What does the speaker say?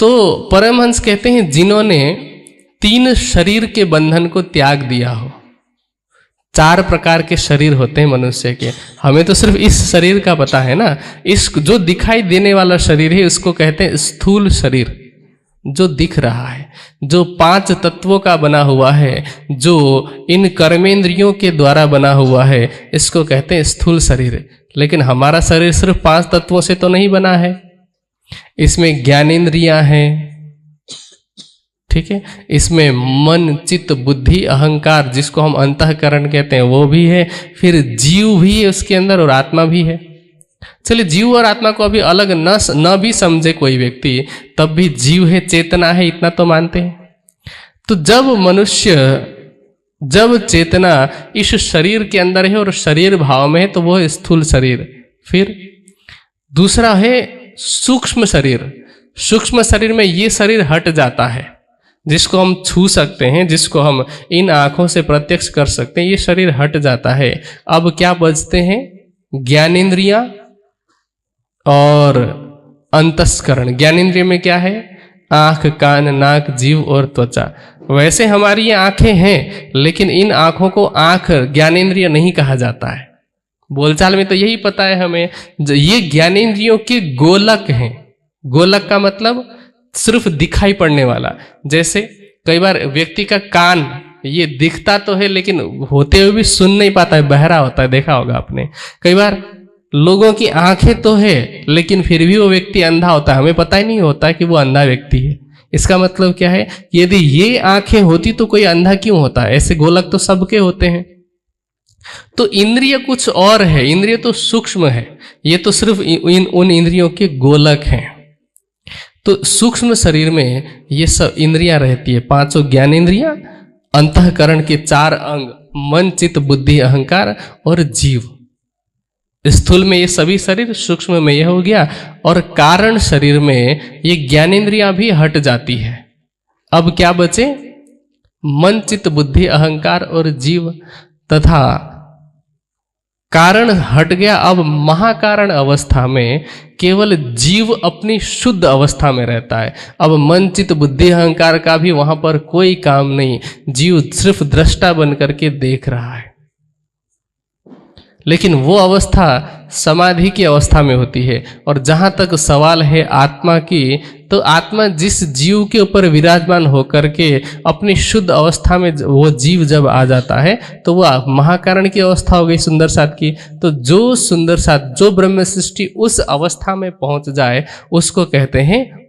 तो परमहंस कहते हैं जिन्होंने 3 शरीर के बंधन को त्याग दिया हो। 4 प्रकार के शरीर होते हैं मनुष्य के, हमें तो सिर्फ इस शरीर का पता है ना। इस जो दिखाई देने वाला शरीर है उसको कहते हैं स्थूल शरीर, जो दिख रहा है, जो 5 तत्वों का बना हुआ है, जो इन कर्मेंद्रियों के द्वारा बना हुआ है, इसको कहते हैं स्थूल शरीर। लेकिन हमारा शरीर सिर्फ 5 तत्वों से तो नहीं बना है, इसमें ज्ञानेंद्रियां हैं, ठीक है, इसमें मन चित्त बुद्धि अहंकार जिसको हम अंतःकरण कहते हैं वो भी है, फिर जीव भी है उसके अंदर और आत्मा भी है। चलिए जीव और आत्मा को अभी अलग न भी समझे कोई व्यक्ति, तब भी जीव है चेतना है इतना तो मानते हैं। तो जब चेतना इस शरीर के अंदर है और शरीर भाव में है तो वो है स्थूल शरीर। फिर दूसरा है सूक्ष्म शरीर। सूक्ष्म शरीर में ये शरीर हट जाता है, जिसको हम छू सकते हैं, जिसको हम इन आंखों से प्रत्यक्ष कर सकते हैं, ये शरीर हट जाता है। अब क्या बचते हैं? ज्ञानेंद्रियां और अंतस्करण। ज्ञानेंद्रिय में क्या है? आंख कान नाक जीव और त्वचा। वैसे हमारी ये आंखें हैं, लेकिन इन आंखों को आंख ज्ञानेंद्रिय नहीं कहा जाता है। बोलचाल में तो यही पता है हमें, ये ज्ञानेंद्रियों के गोलक हैं। गोलक का मतलब सिर्फ दिखाई पड़ने वाला। जैसे कई बार व्यक्ति का कान ये दिखता तो है लेकिन होते हुए भी सुन नहीं पाता है, बहरा होता है, देखा होगा आपने। कई बार लोगों की आंखें तो है लेकिन फिर भी वो व्यक्ति अंधा होता है, हमें पता ही नहीं होता कि वो अंधा व्यक्ति है। इसका मतलब क्या है? यदि ये आंखें होती तो कोई अंधा क्यों होता है? ऐसे गोलक तो सबके होते हैं। तो इंद्रिय कुछ और है, इंद्रिय तो सूक्ष्म है, ये तो सिर्फ उन इंद्रियों के गोलक हैं। तो सूक्ष्म शरीर में ये सब इंद्रियां रहती है, 5 ज्ञानेंद्रियां, अंतःकरण के 4 अंग, मन चित्त बुद्धि अहंकार और जीव। स्थूल में ये सभी शरीर, सूक्ष्म में यह हो गया, और कारण शरीर में ये ज्ञानेंद्रियां भी हट जाती है। अब क्या बचे? मन चित्त बुद्धि अहंकार और जीव। तथा कारण हट गया, अब महाकारण अवस्था में केवल जीव अपनी शुद्ध अवस्था में रहता है। अब मन चित्त बुद्धि अहंकार का भी वहां पर कोई काम नहीं, जीव सिर्फ दृष्टा बन करके देख रहा है। लेकिन वो अवस्था समाधि की अवस्था में होती है। और जहां तक सवाल है आत्मा की, तो आत्मा जिस जीव के ऊपर विराजमान होकर के अपनी शुद्ध अवस्था में वो जीव जब आ जाता है तो वह महाकारण की अवस्था हो गई सुंदर सात की। तो जो सुंदर सात, जो ब्रह्म सृष्टि उस अवस्था में पहुंच जाए उसको कहते हैं